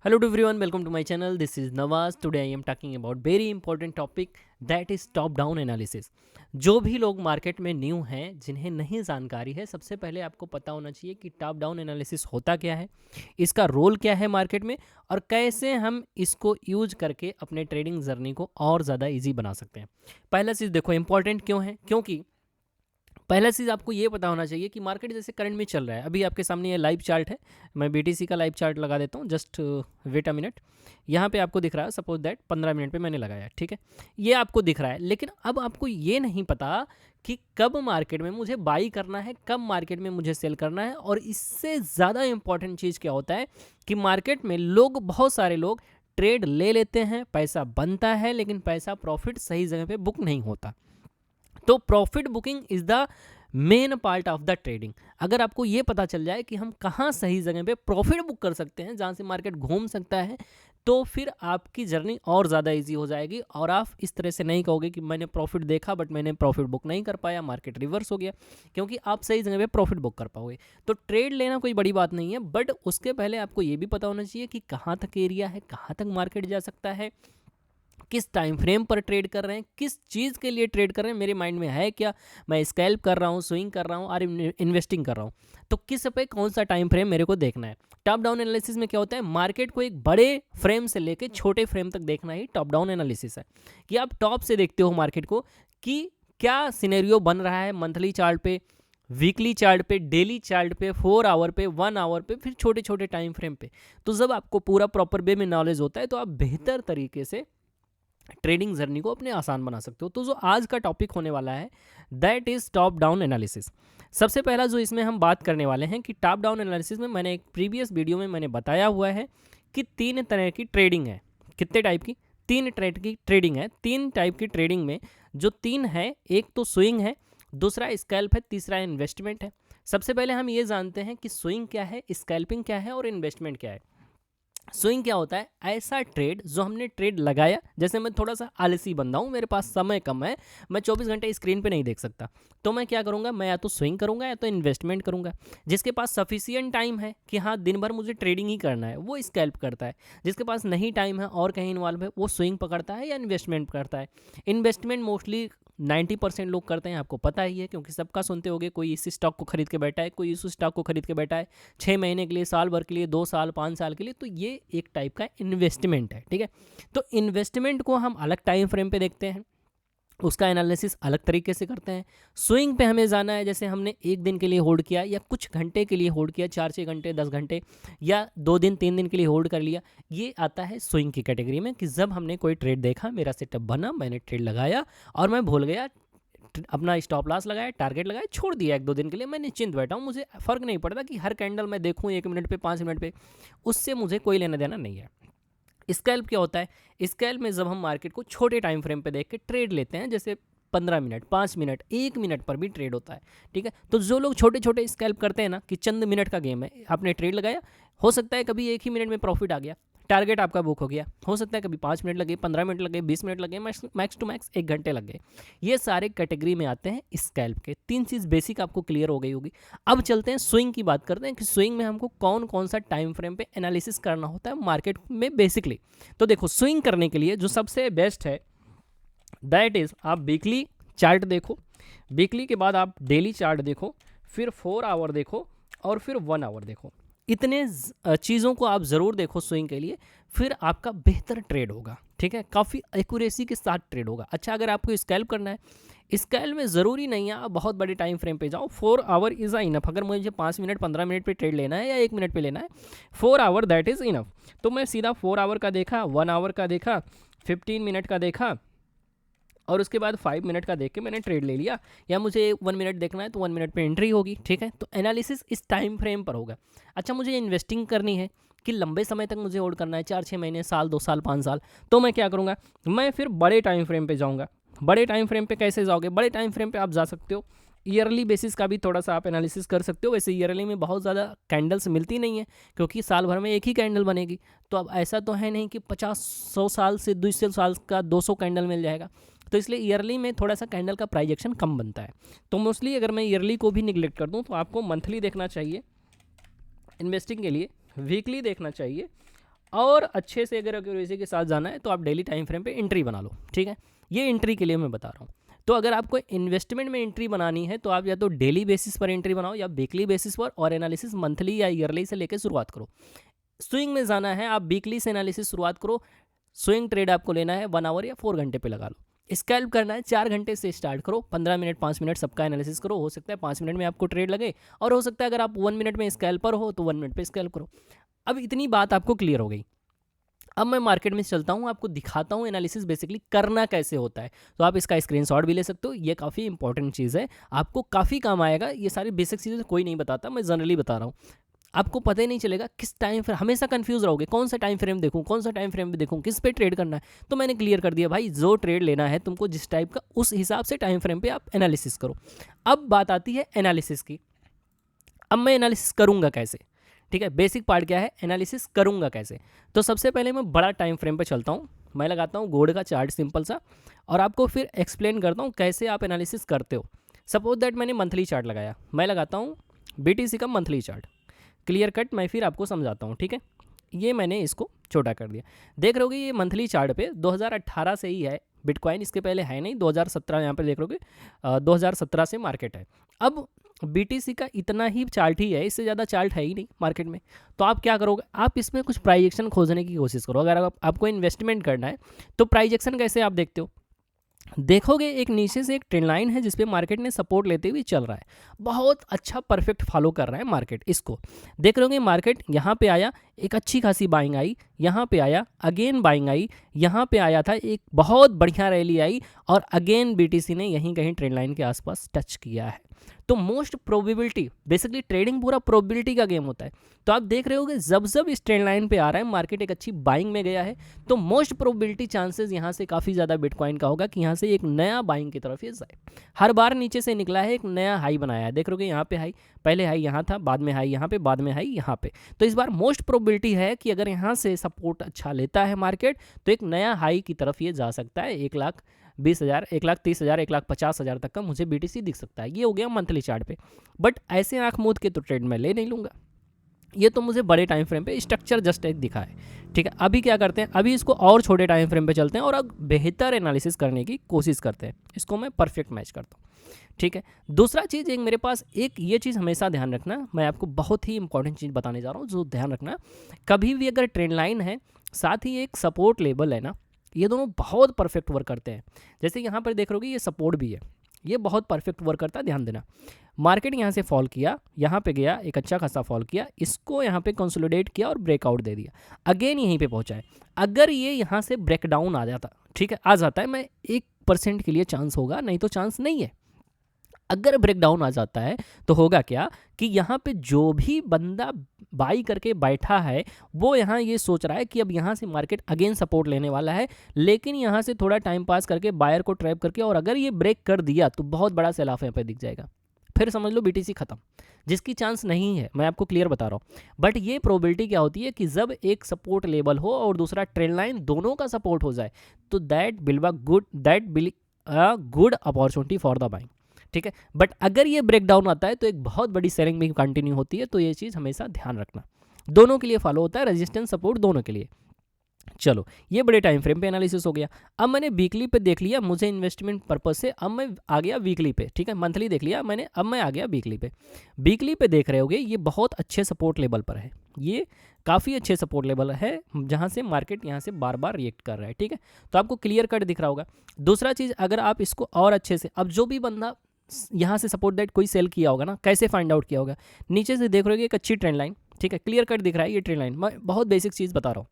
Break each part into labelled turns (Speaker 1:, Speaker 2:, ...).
Speaker 1: Hello to everyone, welcome to my channel. This is Nawaz. Today I am talking about very important topic that is top down analysis. जो भी लोग market में new हैं, जिन्हें नहीं जानकारी है, सबसे पहले आपको पता होना चाहिए कि टॉप डाउन एनालिसिस होता क्या है, इसका रोल क्या है मार्केट में और कैसे हम इसको यूज करके अपने ट्रेडिंग जर्नी को और ज़्यादा इजी बना सकते हैं। पहला चीज़ देखो इंपॉर्टेंट क्यों है, क्योंकि पहला चीज़ आपको ये पता होना चाहिए कि मार्केट जैसे करंट में चल रहा है। अभी आपके सामने ये लाइव चार्ट है, मैं बीटीसी का लाइव चार्ट लगा देता हूँ। Just wait a minute. यहाँ पे आपको दिख रहा है, सपोज दैट 15 मिनट पे मैंने लगाया, ठीक है, ये आपको दिख रहा है। लेकिन अब आपको ये नहीं पता कि कब मार्केट में मुझे बाई करना है, कब मार्केट में मुझे सेल करना है। और इससे ज़्यादा इंपॉर्टेंट चीज़ क्या होता है कि मार्केट में बहुत सारे लोग ट्रेड ले लेते हैं, पैसा बनता है, लेकिन पैसा प्रॉफिट सही जगह पे बुक नहीं होता। तो profit booking is the main part of the trading. अगर आपको ये पता चल जाए कि हम कहाँ सही जगह पे प्रॉफिट बुक कर सकते हैं, जहाँ से मार्केट घूम सकता है, तो फिर आपकी जर्नी और ज़्यादा इजी हो जाएगी और आप इस तरह से नहीं कहोगे कि मैंने प्रॉफिट देखा बट मैंने प्रॉफिट बुक नहीं कर पाया, मार्केट रिवर्स हो गया, क्योंकि आप सही जगह पे प्रॉफिट बुक कर पाओगे। तो ट्रेड लेना कोई बड़ी बात नहीं है, बट उसके पहले आपको ये भी पता होना चाहिए कि कहाँ तक एरिया है, कहाँ तक मार्केट जा सकता है, किस टाइम फ्रेम पर ट्रेड कर रहे हैं, किस चीज़ के लिए ट्रेड कर रहे हैं, मेरे माइंड में है क्या, मैं स्कैल्प कर रहा हूँ, स्विंग कर रहा हूँ और इन्वेस्टिंग कर रहा हूँ, तो किस पे कौन सा टाइम फ्रेम मेरे को देखना है। टॉप डाउन एनालिसिस में क्या होता है, मार्केट को एक बड़े फ्रेम से लेके छोटे फ्रेम तक देखना ही टॉप डाउन एनालिसिस है। कि आप टॉप से देखते हो मार्केट को कि क्या सिनेरियो बन रहा है मंथली चार्ट पे, वीकली चार्ट पे, डेली चार्ट पे, 4 आवर पे, 1 आवर पे, फिर छोटे छोटे टाइम फ्रेम पे। तो जब आपको पूरा प्रॉपर वे में नॉलेज होता है तो आप बेहतर तरीके से ट्रेडिंग जर्नी को अपने आसान बना सकते हो। तो जो आज का टॉपिक होने वाला है that is top down analysis. सबसे पहला जो इसमें हम बात करने वाले हैं कि टॉप डाउन एनालिसिस में मैंने एक प्रीवियस वीडियो में मैंने बताया हुआ है कि 3 तरह की ट्रेडिंग है। कितने टाइप की? 3 टाइप की ट्रेडिंग है। 3 टाइप की ट्रेडिंग में जो 3 है, एक तो स्विंग है, दूसरा स्कैल्प है, तीसरा इन्वेस्टमेंट है। सबसे पहले हम ये जानते हैं कि स्विंग क्या है, स्कैल्पिंग क्या है और इन्वेस्टमेंट क्या है। स्विंग क्या होता है? ऐसा ट्रेड जो हमने ट्रेड लगाया, जैसे मैं थोड़ा सा आलसी बंदा हूँ, मेरे पास समय कम है, मैं 24 घंटे स्क्रीन पे नहीं देख सकता, तो मैं क्या करूँगा, मैं या तो स्विंग करूँगा या तो इन्वेस्टमेंट करूँगा। जिसके पास सफिशियंट टाइम है कि हाँ दिन भर मुझे ट्रेडिंग ही करना है, वो स्कैल्प करता है। जिसके पास नहीं टाइम है और कहीं इन्वॉल्व है, वो स्विंग पकड़ता है या इन्वेस्टमेंट करता है। इन्वेस्टमेंट मोस्टली 90% लोग करते हैं, आपको पता ही है, क्योंकि सबका सुनते होगे, कोई इसी स्टॉक को खरीद के बैठा है, कोई इस स्टॉक को खरीद के बैठा है 6 महीने के लिए, साल भर के लिए, 2 साल 5 साल के लिए। तो ये एक टाइप का इन्वेस्टमेंट है, ठीक है। तो इन्वेस्टमेंट को हम अलग टाइम फ्रेम पे देखते हैं, उसका एनालिसिस अलग तरीके से करते हैं। स्विंग पे हमें जाना है, जैसे हमने एक दिन के लिए होल्ड किया या कुछ घंटे के लिए होल्ड किया, 4-6 घंटे, 10 घंटे या 2 दिन 3 दिन के लिए होल्ड कर लिया, ये आता है स्विंग की कैटेगरी में। कि जब हमने कोई ट्रेड देखा, मेरा सेटअप बना, मैंने ट्रेड लगाया और मैं भूल गया, अपना स्टॉप लॉस लगाया, टारगेट लगाया, छोड़ दिया 1-2 दिन के लिए, मैं निश्चिंत बैठा हूँ, मुझे फ़र्क नहीं पड़ता कि हर कैंडल मैं देखूँ 1 मिनट पे, 5 मिनट पे, उससे मुझे कोई लेना देना नहीं है। स्कैल्प क्या होता है? स्कैल्प में जब हम मार्केट को छोटे टाइम फ्रेम पे देख के ट्रेड लेते हैं, जैसे 15 मिनट, 5 मिनट, 1 मिनट पर भी ट्रेड होता है, ठीक है। तो जो लोग छोटे छोटे स्कैल्प करते हैं ना, कि चंद मिनट का गेम है, आपने ट्रेड लगाया, हो सकता है कभी 1 ही मिनट में प्रॉफिट आ गया, टारगेट आपका बुक हो गया, हो सकता है कभी 5 मिनट लगे, 15 मिनट लगे, 20 मिनट लगे, मैक्स टू मैक्स 1 घंटे लग गए। ये सारे कैटेगरी में आते हैं स्कैल्प के। 3 चीज़ बेसिक आपको क्लियर हो गई होगी। अब चलते हैं स्विंग की बात करते हैं कि स्विंग में हमको कौन कौन सा टाइम फ्रेम पे एनालिसिस करना होता है मार्केट में बेसिकली। तो देखो, स्विंग करने के लिए जो सबसे बेस्ट है दैट इज़ आप वीकली चार्ट देखो, वीकली के बाद आप डेली चार्ट देखो, फिर 4 आवर देखो और फिर 1 आवर देखो। इतने चीज़ों को आप ज़रूर देखो स्विंग के लिए, फिर आपका बेहतर ट्रेड होगा, ठीक है, काफ़ी एक्यूरेसी के साथ ट्रेड होगा। अच्छा, अगर आपको स्कैल्प करना है, स्कैल्प में ज़रूरी नहीं है आप बहुत बड़े टाइम फ्रेम पे जाओ, 4 आवर इज़ इनफ। अगर मुझे 5 मिनट 15 मिनट पे ट्रेड लेना है या 1 मिनट पे लेना है, 4 आवर दैट इज़ इनफ। तो मैं सीधा 4 आवर का देखा, 1 आवर का देखा, 15 मिनट का देखा और उसके बाद 5 मिनट का देख के मैंने ट्रेड ले लिया। या मुझे 1 मिनट देखना है तो 1 मिनट पे एंट्री होगी, ठीक है। तो एनालिसिस इस टाइम फ्रेम पर होगा। अच्छा, मुझे इन्वेस्टिंग करनी है कि लंबे समय तक मुझे होल्ड करना है, 4-6 महीने, साल, 2 साल, 5 साल, तो मैं क्या करूँगा, मैं फिर बड़े टाइम फ्रेम पे जाऊँगा। बड़े टाइम फ्रेम पे कैसे जाओगे? बड़े टाइम फ्रेम पे आप जा सकते हो, ईयरली बेसिस का भी थोड़ा सा आप एनालिसिस कर सकते हो। वैसे ईयरली में बहुत ज़्यादा कैंडल्स मिलती नहीं है, क्योंकि साल भर में एक ही कैंडल बनेगी। तो अब ऐसा तो है नहीं कि 50-100 साल से 200 साल का 200 कैंडल मिल जाएगा। तो इसलिए ईयरली में थोड़ा सा कैंडल का प्राइजेक्शन कम बनता है। तो मोस्टली अगर मैं ईयरली को भी निगलेक्ट कर दूँ तो आपको मंथली देखना चाहिए इन्वेस्टिंग के लिए, वीकली देखना चाहिए और अच्छे से अगर एक्यूरेसी के साथ जाना है तो आप डेली टाइम फ्रेम पे एंट्री बना लो, ठीक है। ये एंट्री के लिए मैं बता रहा हूँ। तो अगर आपको इन्वेस्टमेंट में एंट्री बनानी है तो आप या तो डेली बेसिस पर एंट्री बनाओ या वीकली बेसिस पर, और एनालिसिस मंथली या ईयरली से लेकर शुरुआत करो। स्विंग में जाना है आप वीकली से एनालिसिस शुरुआत करो। स्विंग ट्रेड आपको लेना है 1 आवर या 4 घंटे पे लगा लो। स्कैल्प करना है 4 घंटे से स्टार्ट करो, 15 मिनट 5 मिनट सबका एनालिसिस करो। हो सकता है 5 मिनट में आपको ट्रेड लगे, और हो सकता है अगर आप 1 मिनट में स्कैल्पर हो तो 1 मिनट पे स्कैल्प करो। अब इतनी बात आपको क्लियर हो गई। अब मैं मार्केट में चलता हूँ, आपको दिखाता हूँ एनालिसिस बेसिकली करना कैसे होता है। तो आप इसका स्क्रीनशॉट भी ले सकते हो, ये काफ़ी इंपॉर्टेंट चीज़ है, आपको काफ़ी काम आएगा। ये सारी बेसिक चीज़ें कोई नहीं बताता, मैं जनरली बता रहा हूँ। आपको पता ही नहीं चलेगा किस टाइम फ्रेम, हमेशा कंफ्यूज रहोगे कौन सा टाइम फ्रेम देखूं, कौन सा टाइम फ्रेम भी देखूं, किस पे ट्रेड करना है। तो मैंने क्लियर कर दिया भाई, जो ट्रेड लेना है तुमको जिस टाइप का, उस हिसाब से टाइम फ्रेम पे आप एनालिसिस करो। अब बात आती है एनालिसिस की। अब मैं एनालिसिस करूंगा कैसे, ठीक है। बेसिक पार्ट क्या है, एनालिसिस करूंगा कैसे। तो सबसे पहले मैं बड़ा टाइम फ्रेम पे चलता हूँ, मैं लगाता हूँ गोल्ड का चार्ट सिंपल सा, और आपको फिर एक्सप्लेन करता हूँ कैसे आप एनालिसिस करते हो। सपोज दैट मैंने मंथली चार्ट लगाया, मैं लगाता हूँ BTC का मंथली चार्ट, क्लियर कट मैं फिर आपको समझाता हूँ, ठीक है। ये मैंने इसको छोटा कर दिया, देख रहे होगे ये मंथली चार्ट पे 2018 से ही है बिटकॉइन, इसके पहले है नहीं। 2017 यहाँ पे देख रहे होगे, 2017 से मार्केट है। अब BTC का इतना ही चार्ट ही है, इससे ज़्यादा चार्ट है ही नहीं मार्केट में। तो आप क्या करोगे, आप इसमें कुछ प्राइस एक्शन खोजने की कोशिश करो। अगर आपको इन्वेस्टमेंट करना है तो प्राइस एक्शन कैसे आप देखते हो, देखोगे एक नीचे से एक ट्रेंड लाइन है जिसपे मार्केट ने सपोर्ट लेते हुए चल रहा है, बहुत अच्छा परफेक्ट फॉलो कर रहा है मार्केट। इसको देख रहे होंगे, मार्केट यहाँ पे आया, एक अच्छी खासी बाइंग आई, यहाँ पे आया अगेन बाइंग आई, यहाँ पे आया था एक बहुत बढ़िया रैली आई, और अगेन BTC ने यहीं कहीं ट्रेंड लाइन के आसपास टच किया है। तो मोस्ट प्रोबेबिलिटी, बेसिकली ट्रेडिंग पूरा प्रोबेबिलिटी का गेम होता है। तो आप देख रहे होगे जब जब इस ट्रेंड लाइन पे आ रहा है, मार्केट एक अच्छी बाइंग में गया है, तो मोस्ट प्रोबेबिलिटी चांसेस यहाँ से काफ़ी ज़्यादा बिटकॉइन का होगा कि यहाँ से एक नया बाइंग की तरफ ये जाए। हर बार नीचे से निकला है, एक नया हाई बनाया है, देख रहे हो यहाँ पे हाई, पहले हाई यहाँ था, बाद में हाई यहाँ पे, बाद में हाई यहाँ पे। तो इस बार मोस्ट प्रोबेबिलिटी है कि अगर यहाँ से सपोर्ट अच्छा लेता है मार्केट, तो एक नया हाई की तरफ ये जा सकता है। 1,20,000, 1,30,000, 1,50,000 तक का मुझे BTC दिख सकता है। ये हो गया मंथली चार्ट पे। बट ऐसे आंख मूंद के तो ट्रेड मैं ले नहीं लूँगा, ये तो मुझे बड़े टाइम फ्रेम पे स्ट्रक्चर जस्ट एक दिखा है, ठीक है। अभी क्या करते हैं, अभी इसको और छोटे टाइम फ्रेम पे चलते हैं और अब बेहतर एनालिसिस करने की कोशिश करते हैं। इसको मैं परफेक्ट मैच करता हूँ, ठीक है। दूसरा चीज़, एक मेरे पास एक ये चीज़ हमेशा ध्यान रखना, मैं आपको बहुत ही इंपॉर्टेंट चीज़ बताने जा रहा हूँ जो ध्यान रखना। कभी भी अगर ट्रेंड लाइन है साथ ही एक सपोर्ट लेवल है ना, ये दोनों बहुत परफेक्ट वर्क करते हैं। जैसे यहाँ पर देख रहे हो ये सपोर्ट भी है, ये बहुत परफेक्ट वर्क करता है, ध्यान देना। मार्केट यहाँ से फॉल किया, यहाँ पे गया, एक अच्छा खासा फॉल किया, इसको यहाँ पे कंसोलिडेट किया और ब्रेकआउट दे दिया, अगेन यहीं पे पहुँचा है। अगर ये यहाँ से ब्रेकडाउन आ जाता, ठीक है, आ जाता है, मैं 1% के लिए चांस होगा, नहीं तो चांस नहीं है। अगर ब्रेकडाउन आ जाता है तो होगा क्या कि यहाँ पे जो भी बंदा बाई करके बैठा है वो यहाँ ये सोच रहा है कि अब यहाँ से मार्केट अगेन सपोर्ट लेने वाला है, लेकिन यहाँ से थोड़ा टाइम पास करके बायर को ट्रैप करके, और अगर ये ब्रेक कर दिया तो बहुत बड़ा सेल ऑफ यहाँ पे दिख जाएगा, फिर समझ लो BTC खत्म, जिसकी चांस नहीं है, मैं आपको क्लियर बता रहा हूँ। बट ये प्रोबेबिलिटी क्या होती है कि जब एक सपोर्ट लेवल हो और दूसरा ट्रेंड लाइन, दोनों का सपोर्ट हो जाए, तो that will a good opportunity for the buying, ठीक है। बट अगर ये ब्रेकडाउन आता है तो एक बहुत बड़ी सेलिंग भी कंटिन्यू होती है। तो ये चीज़ हमेशा ध्यान रखना, दोनों के लिए फॉलो होता है, रेजिस्टेंस सपोर्ट दोनों के लिए। चलो, ये बड़े टाइम फ्रेम पे एनालिसिस हो गया। अब मैंने वीकली पे देख लिया, मुझे इन्वेस्टमेंट पर्पस से अब मैं आ गया वीकली पे, ठीक है। मंथली देख लिया मैंने, अब मैं आ गया वीकली पे। वीकली पे देख रहे होगे ये बहुत अच्छे सपोर्ट लेवल पर है, ये काफ़ी अच्छे सपोर्ट लेवल है जहाँ से मार्केट यहाँ से बार बार रिएक्ट कर रहा है, ठीक है। तो आपको क्लियर कट दिख रहा होगा। दूसरा चीज़, अगर आप इसको और अच्छे से, अब जो भी बंदा यहाँ से सपोर्ट दैट कोई सेल किया होगा ना, कैसे फाइंड आउट किया होगा, नीचे से देख रहे हो एक अच्छी ट्रेंड लाइन, ठीक है, क्लियर कट दिख रहा है ये ट्रेंड लाइन। मैं बहुत बेसिक चीज़ बता रहा हूँ,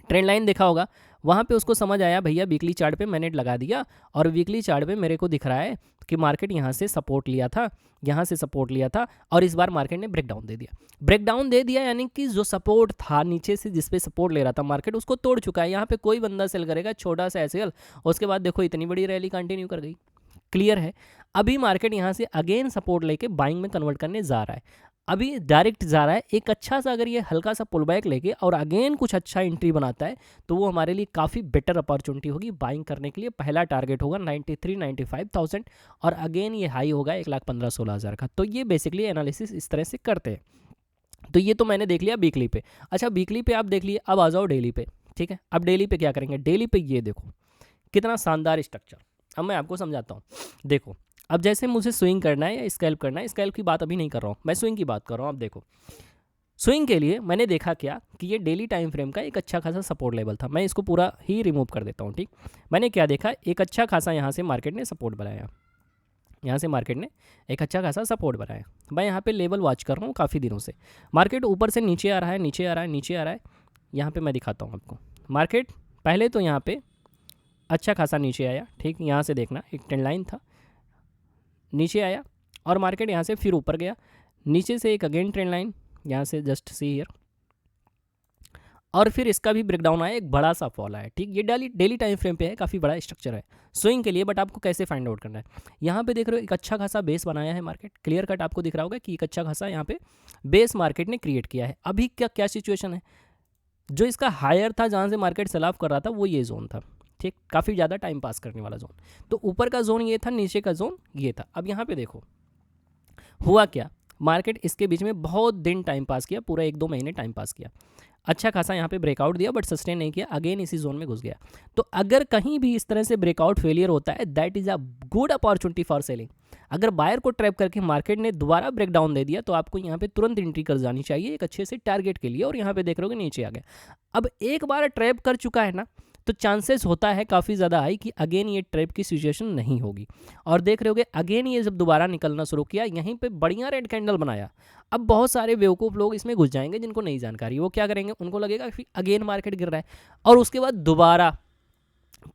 Speaker 1: ट्रेंड लाइन देखा होगा, वहाँ पे उसको समझ आया भैया वीकली चार्ट पे मैंने लगा दिया, और वीकली चार्ट पे मेरे को दिख रहा है कि मार्केट यहाँ से सपोर्ट लिया था, यहाँ से सपोर्ट लिया था, और इस बार मार्केट ने ब्रेकडाउन दे दिया। ब्रेकडाउन दे दिया यानी कि जो सपोर्ट था नीचे से, जिस पे सपोर्ट ले रहा था मार्केट, उसको तोड़ चुका है। यहाँ पे कोई बंदा सेल करेगा, छोटा सा एसएल, उसके बाद देखो इतनी बड़ी रैली कंटिन्यू कर गई, क्लियर है। अभी मार्केट यहाँ से अगेन सपोर्ट लेके बाइंग में कन्वर्ट करने जा रहा है, अभी डायरेक्ट जा रहा है। एक अच्छा सा अगर ये हल्का सा पुल बैक लेके और अगेन कुछ अच्छा एंट्री बनाता है तो वो हमारे लिए काफ़ी बेटर अपॉर्चुनिटी होगी बाइंग करने के लिए। पहला टारगेट होगा 93-95,000 और अगेन ये हाई होगा 1,15,16,000 का। तो ये बेसिकली एनालिसिस इस तरह से करते हैं। तो ये तो मैंने देख लिया वीकली पे। अच्छा वीकली पे आप देख लिए, अब आ जाओ डेली पे। ठीक है, अब डेली पे क्या करेंगे, डेली पे ये देखो कितना शानदार स्ट्रक्चर। अब मैं आपको समझाता हूँ। देखो, अब जैसे मुझे स्विंग करना है या स्कैल्प करना है, स्कैल्प की बात अभी नहीं कर रहा हूँ, मैं स्विंग की बात कर रहा हूँ। अब देखो स्विंग के लिए मैंने देखा क्या कि ये डेली टाइम फ्रेम का एक अच्छा खासा सपोर्ट लेवल था। मैं इसको पूरा ही रिमूव कर देता हूँ। ठीक, मैंने क्या देखा, एक अच्छा खासा यहाँ से मार्केट ने सपोर्ट बनाया, यहाँ से मार्केट ने एक अच्छा खासा सपोर्ट बनाया। मैं यहाँ पे लेवल वॉच कर रहा हूँ काफ़ी दिनों से। मार्केट ऊपर से नीचे आ रहा है, नीचे आ रहा है, नीचे आ रहा है। यहाँ पे मैं दिखाता हूँ आपको। मार्केट पहले तो यहाँ पे अच्छा खासा नीचे आया। ठीक, यहाँ से देखना एक ट्रेंड लाइन था, नीचे आया और मार्केट यहाँ से फिर ऊपर गया, नीचे से एक अगेन ट्रेंड लाइन, यहाँ से जस्ट सी हियर, और फिर इसका भी ब्रेकडाउन आया, एक बड़ा सा फॉल आया। ठीक, ये डेली टाइम फ्रेम पे है, काफ़ी बड़ा स्ट्रक्चर है स्विंग के लिए। बट आपको कैसे फाइंड आउट करना है, यहाँ पे देख रहे हो एक अच्छा खासा बेस बनाया है मार्केट, क्लियर कट आपको दिख रहा होगा कि एक अच्छा खासा यहाँ पे बेस मार्केट ने क्रिएट किया है। अभी क्या क्या सिचुएशन है, जो इसका हायर था जहाँ से मार्केट सेल ऑफ कर रहा था वो ये जोन था। ठीक, काफ़ी ज़्यादा टाइम पास करने वाला जोन। तो ऊपर का जोन ये था, नीचे का जोन ये था। अब यहाँ पे देखो हुआ क्या, मार्केट इसके बीच में बहुत दिन टाइम पास किया, पूरा 1-2 महीने टाइम पास किया, अच्छा खासा यहाँ पे ब्रेकआउट दिया बट सस्टेन नहीं किया, अगेन इसी जोन में घुस गया। तो अगर कहीं भी इस तरह से ब्रेकआउट फेलियर होता है, that is a good opportunity for selling. अगर बायर को ट्रैप करके मार्केट ने दोबारा ब्रेकडाउन दे दिया तो आपको यहाँ पे तुरंत एंट्री कर जानी चाहिए एक अच्छे से टारगेट के लिए। और यहाँ पे देख रहे हो कि नीचे आ गया। अब एक बार ट्रैप कर चुका है ना, तो चांसेस होता है काफ़ी ज़्यादा हाई कि अगेन ये ट्रैप की सिचुएशन नहीं होगी। और देख रहे होगे अगेन ये जब दोबारा निकलना शुरू किया, यहीं पे बढ़िया रेड कैंडल बनाया। अब बहुत सारे बेवकूफ़ लोग इसमें घुस जाएंगे जिनको नहीं जानकारी, वो क्या करेंगे, उनको लगेगा कि अगेन मार्केट गिर रहा है और उसके बाद दोबारा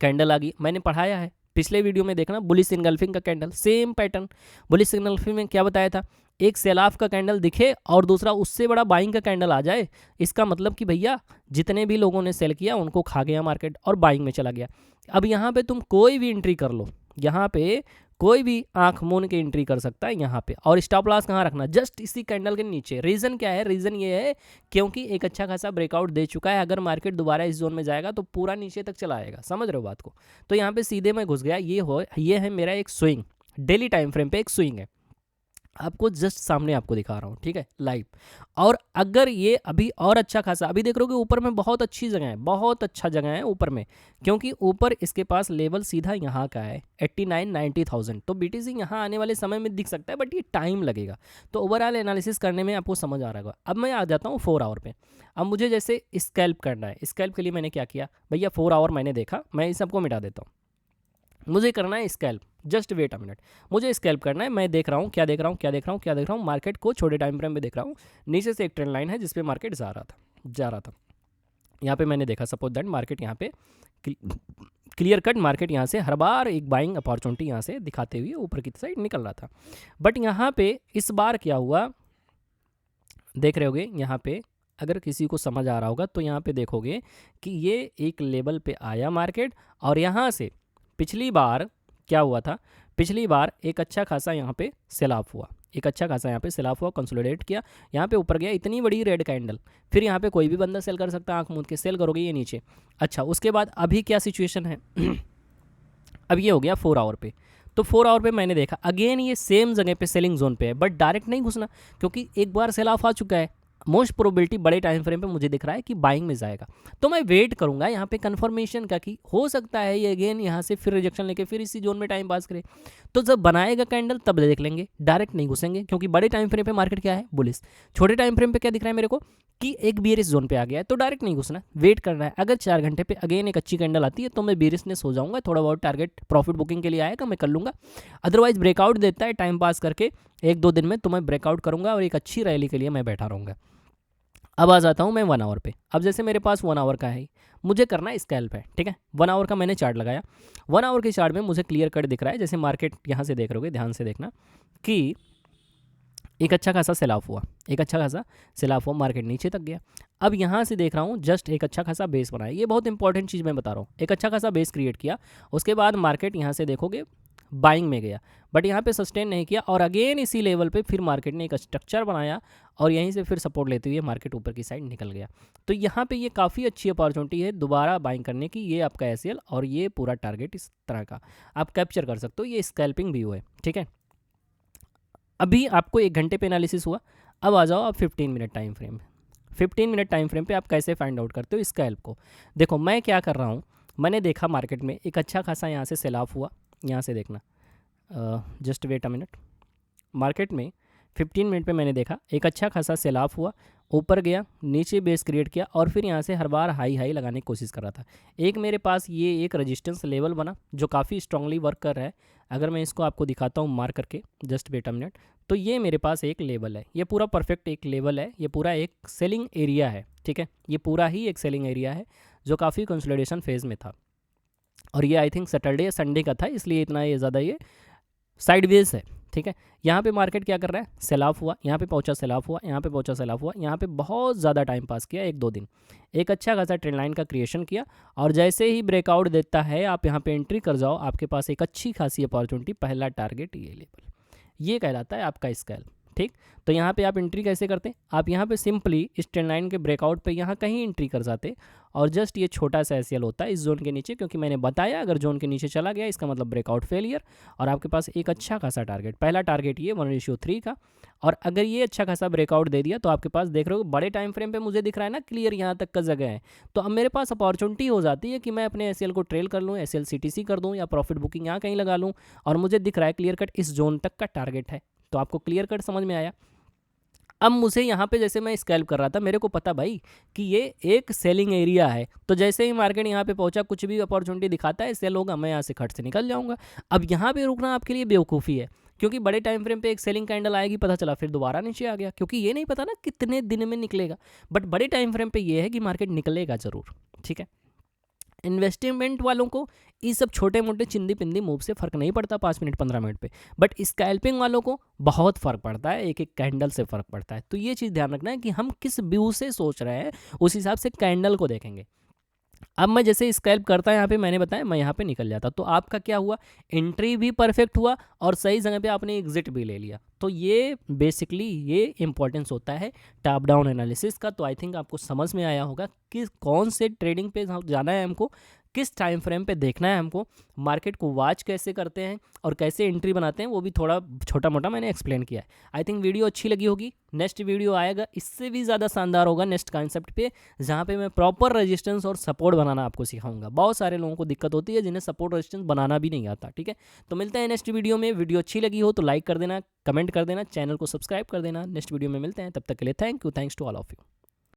Speaker 1: कैंडल आ गई। मैंने पढ़ाया है पिछले वीडियो में, देखना, बुलिश इनगल्फिंग का candle, same pattern. Bullish engulfing में क्या बताया था, एक सेल ऑफ का कैंडल दिखे और दूसरा उससे बड़ा बाइंग का कैंडल आ जाए, इसका मतलब कि भैया जितने भी लोगों ने सेल किया उनको खा गया मार्केट और बाइंग में चला गया। अब यहाँ पे तुम कोई भी एंट्री कर लो, यहाँ पे कोई भी आंख मून के एंट्री कर सकता है यहाँ पे। और स्टॉप लॉस कहाँ रखना, जस्ट इसी कैंडल के नीचे। रीज़न क्या है, रीज़न ये है क्योंकि एक अच्छा खासा ब्रेकआउट दे चुका है, अगर मार्केट दोबारा इस जोन में जाएगा तो पूरा नीचे तक चला आएगा। समझ रहे हो बात को। तो यहाँ पे सीधे मैं घुस गया। ये है मेरा एक स्विंग, डेली टाइम फ्रेम पे एक स्विंग है, आपको जस्ट सामने आपको दिखा रहा हूँ, ठीक है, लाइव। और अगर ये अभी और अच्छा खासा, अभी देख रहे हो कि ऊपर में बहुत अच्छी जगह है, बहुत अच्छा जगह है ऊपर में, क्योंकि ऊपर इसके पास लेवल सीधा यहाँ का है 89-90,000। तो बीटीसी यहाँ आने वाले समय में दिख सकता है, बट ये टाइम लगेगा। तो ओवरऑल एनालिसिस करने में आपको समझ आ रहा होगा। अब मैं आ जाता हूँ 4 आवर पे। अब मुझे जैसे स्कैल्प करना है, स्कैल्प के लिए मैंने क्या किया भैया, 4 आवर मैंने देखा, मैं इस सबको मिटा देता हूँ। मुझे करना है scalp, just wait a minute, मुझे स्कैल्प करना है। मैं देख रहा हूँ, क्या देख रहा हूँ, क्या देख रहा हूँ, क्या देख रहा हूँ, मार्केट को छोटे टाइम फ्रेम पे देख रहा हूँ। नीचे से एक ट्रेंड लाइन है जिस पे मार्केट जा रहा था। यहाँ पे मैंने देखा सपोज दैट मार्केट यहाँ पे क्लियर कट, मार्केट यहाँ से हर बार एक बाइंग अपॉर्चुनिटी यहाँ से दिखाते हुए ऊपर की साइड निकल रहा था। बट यहाँ पे इस बार क्या हुआ, देख रहे होगे यहाँ पे, अगर किसी को समझ आ रहा होगा तो यहाँ पे देखोगे कि ये एक लेवल पे आया मार्केट, और यहाँ से पिछली बार क्या हुआ था, पिछली बार एक अच्छा खासा यहाँ पे सेल ऑफ हुआ, एक अच्छा खासा यहाँ पे सेल ऑफ हुआ, कंसोलिडेट किया, यहाँ पे ऊपर गया, इतनी बड़ी रेड कैंडल। फिर यहाँ पे कोई भी बंदा सेल कर सकता है, आंख मूंद के सेल करोगे ये नीचे। अच्छा, उसके बाद अभी क्या सिचुएशन है अब ये हो गया 4 आवर पे। तो 4 आवर पे मैंने देखा अगेन ये सेम जगह पे सेलिंग जोन पे है, बट डायरेक्ट नहीं घुसना, क्योंकि एक बार सेल ऑफ आ चुका है। मोस्ट प्रोबेबिलिटी बड़े टाइम फ्रेम पे मुझे दिख रहा है कि बाइंग में जाएगा। तो मैं वेट करूंगा यहाँ पे कंफर्मेशन का, कि हो सकता है ये अगेन यहाँ से फिर रिजेक्शन लेके फिर इसी जोन में टाइम पास करे। तो जब बनाएगा कैंडल तब देख लेंगे, डायरेक्ट नहीं घुसेंगे, क्योंकि बड़े टाइम फ्रेम पे मार्केट क्या है, बुलिश। छोटे टाइम फ्रेम पे क्या दिख रहा है मेरे को कि एक बेरिश जोन पे आ गया है, तो डायरेक्ट नहीं घुसना, वेट करना है। अगर 4 घंटे पे अगेन एक अच्छी कैंडल आती है तो मैं बेरिशनेस हो जाऊंगा, थोड़ा बहुत टारगेट प्रॉफिट बुकिंग के लिए आएगा मैं कर लूँगा। अदरवाइज ब्रेकआउट देता है टाइम पास करके 1-2 दिन में, तो मैं ब्रेकआउट करूँगा और एक अच्छी रैली के लिए मैं बैठा रहूँगा। अब आ जाता हूँ मैं 1 आवर पे। अब जैसे मेरे पास 1 आवर का है, मुझे करना है स्कैल्प है, ठीक है। 1 आवर का मैंने चार्ट लगाया। 1 आवर के चार्ट में मुझे क्लियर कट दिख रहा है, जैसे मार्केट यहाँ से देख रहोगे, ध्यान से देखना, कि एक अच्छा खासा सेल ऑफ हुआ, एक अच्छा खासा सेल ऑफ हुआ, मार्केट नीचे तक गया। अब यहाँ से देख रहा हूँ जस्ट एक अच्छा खासा बेस बनाया, ये बहुत इंपॉर्टेंट चीज़ मैं बता रहा हूँ, एक अच्छा खासा बेस क्रिएट किया। उसके बाद मार्केट यहाँ से देखोगे बाइंग में गया, बट यहाँ पे सस्टेन नहीं किया, और अगेन इसी लेवल पे फिर मार्केट ने एक स्ट्रक्चर बनाया और यहीं से फिर सपोर्ट लेते हुए मार्केट ऊपर की साइड निकल गया। तो यहाँ पे ये काफ़ी अच्छी अपॉर्चुनिटी है दोबारा बाइंग करने की। ये आपका एसएल और ये पूरा टारगेट इस तरह का आप कैप्चर कर सकते हो, ये स्कैल्पिंग व्यू है, ठीक है। अभी आपको 1 घंटे पे एनालिसिस हुआ, अब आ जाओ आप 15 मिनट टाइम फ्रेम में। 15 मिनट टाइम फ्रेम पे आप कैसे फाइंड आउट करते हो स्कैल्प को? देखो मैं क्या कर रहा हूँ, मैंने देखा मार्केट में एक अच्छा खासा यहाँ से सेल ऑफ हुआ, यहाँ से देखना, just wait a minute. Market में 15 मिनट पे मैंने देखा एक अच्छा खासा सेल ऑफ हुआ, ऊपर गया, नीचे बेस क्रिएट किया और फिर यहाँ से हर बार हाई हाई लगाने की कोशिश कर रहा था। एक मेरे पास ये एक रेजिस्टेंस लेवल बना जो काफ़ी स्ट्रांगली वर्क कर रहा है। अगर मैं इसको आपको दिखाता हूँ मार्क करके, जस्ट वेट अ मिनट, तो ये मेरे पास एक लेवल है, ये पूरा परफेक्ट एक लेवल है, ये पूरा एक सेलिंग एरिया है, ठीक है, ये पूरा ही एक सेलिंग एरिया है जो काफ़ी कंसोलिडेशन फेज़ में था। और ये आई थिंक सैटरडे या संडे का था, इसलिए इतना ये ज़्यादा ये साइडवेज है, ठीक है। यहाँ पे मार्केट क्या कर रहा है, सेल ऑफ हुआ, यहाँ पे पहुँचा सेल ऑफ हुआ, यहाँ पे पहुँचा सेल ऑफ हुआ, यहाँ पे बहुत ज़्यादा टाइम पास किया, 1-2 दिन, एक अच्छा खासा ट्रेंड लाइन का क्रिएशन किया और जैसे ही ब्रेकआउट देता है आप यहाँ पे एंट्री कर जाओ, आपके पास एक अच्छी खासी अपॉर्चुनिटी, पहला टारगेट ये लेवल, ये कहलाता है आपका स्कैल्प, ठीक। तो यहाँ पे आप एंट्री कैसे करते, आप यहाँ पे सिंपली इस ट्रेंड लाइन के ब्रेकआउट पे यहाँ कहीं एंट्री कर जाते और जस्ट ये छोटा सा एसएल होता है इस जोन के नीचे, क्योंकि मैंने बताया अगर जोन के नीचे चला गया इसका मतलब ब्रेकआउट फेलियर और आपके पास एक अच्छा खासा टारगेट, पहला टारगेट ये 1:3 का। और अगर ये अच्छा खासा ब्रेकआउट दे दिया तो आपके पास देख रहे हो बड़े टाइम फ्रेम पे मुझे दिख रहा है ना क्लियर यहाँ तक का जगह है, तो अब मेरे पास अपॉर्चुनिटी हो जाती है कि मैं अपने एसएल को ट्रेल कर लूँ, एसएल सीटीसी कर दूँ या प्रॉफिट बुकिंग यहाँ कहीं लगा लूँ और मुझे दिख रहा है क्लियर कट इस जोन तक का टारगेट है। तो आपको क्लियर कट समझ में आया। अब मुझे यहाँ पे जैसे मैं स्कैल्प कर रहा था मेरे को पता भाई कि ये एक सेलिंग एरिया है, तो जैसे ही मार्केट यहाँ पे पहुँचा कुछ भी अपॉर्चुनिटी दिखाता है सेल होगा, मैं यहाँ से खट से निकल जाऊँगा। अब यहाँ पे रुकना आपके लिए बेवकूफ़ी है, क्योंकि बड़े टाइम फ्रेम पे एक सेलिंग कैंडल आएगी, पता चला फिर दोबारा नीचे आ गया, क्योंकि ये नहीं पता ना कितने दिन में निकलेगा, बट बड़े टाइम फ्रेम पे ये है कि मार्केट निकलेगा ज़रूर, ठीक है। इन्वेस्टमेंट वालों को ये सब छोटे मोटे चिंदी पिंदी मूव से फ़र्क नहीं पड़ता 5 मिनट 15 मिनट पे, बट स्कैल्पिंग वालों को बहुत फ़र्क पड़ता है, एक एक कैंडल से फ़र्क पड़ता है। तो ये चीज़ ध्यान रखना है कि हम किस व्यू से सोच रहे हैं, उस हिसाब से कैंडल को देखेंगे। अब मैं जैसे स्कैल्प करता यहाँ पे मैंने बताया मैं यहाँ पे निकल जाता, तो आपका क्या हुआ, एंट्री भी परफेक्ट हुआ और सही जगह पे आपने एग्जिट भी ले लिया। तो ये बेसिकली ये इंपॉर्टेंस होता है टॉप डाउन एनालिसिस का। तो आई थिंक आपको समझ में आया होगा कि कौन से ट्रेडिंग पे जाना है हमको, किस टाइम फ्रेम पे देखना है हमको, मार्केट को वॉच कैसे करते हैं और कैसे एंट्री बनाते हैं, वो भी थोड़ा छोटा मोटा मैंने एक्सप्लेन किया है। आई थिंक वीडियो अच्छी लगी होगी। नेक्स्ट वीडियो आएगा इससे भी ज़्यादा शानदार होगा नेक्स्ट कॉन्सेप्ट पे, जहाँ पे मैं प्रॉपर रेजिस्टेंस और सपोर्ट बनाना आपको सिखाऊंगा। बहुत सारे लोगों को दिक्कत होती है जिन्हें सपोर्ट रेजिस्टेंस बनाना भी नहीं आता, ठीक है। तो मिलते हैं नेक्स्ट वीडियो में। वीडियो अच्छी लगी हो तो लाइक कर देना, कमेंट कर देना, चैनल को सब्सक्राइब कर देना। नेक्स्ट वीडियो में मिलते हैं, तब तक के लिए thank you, thanks to all of you.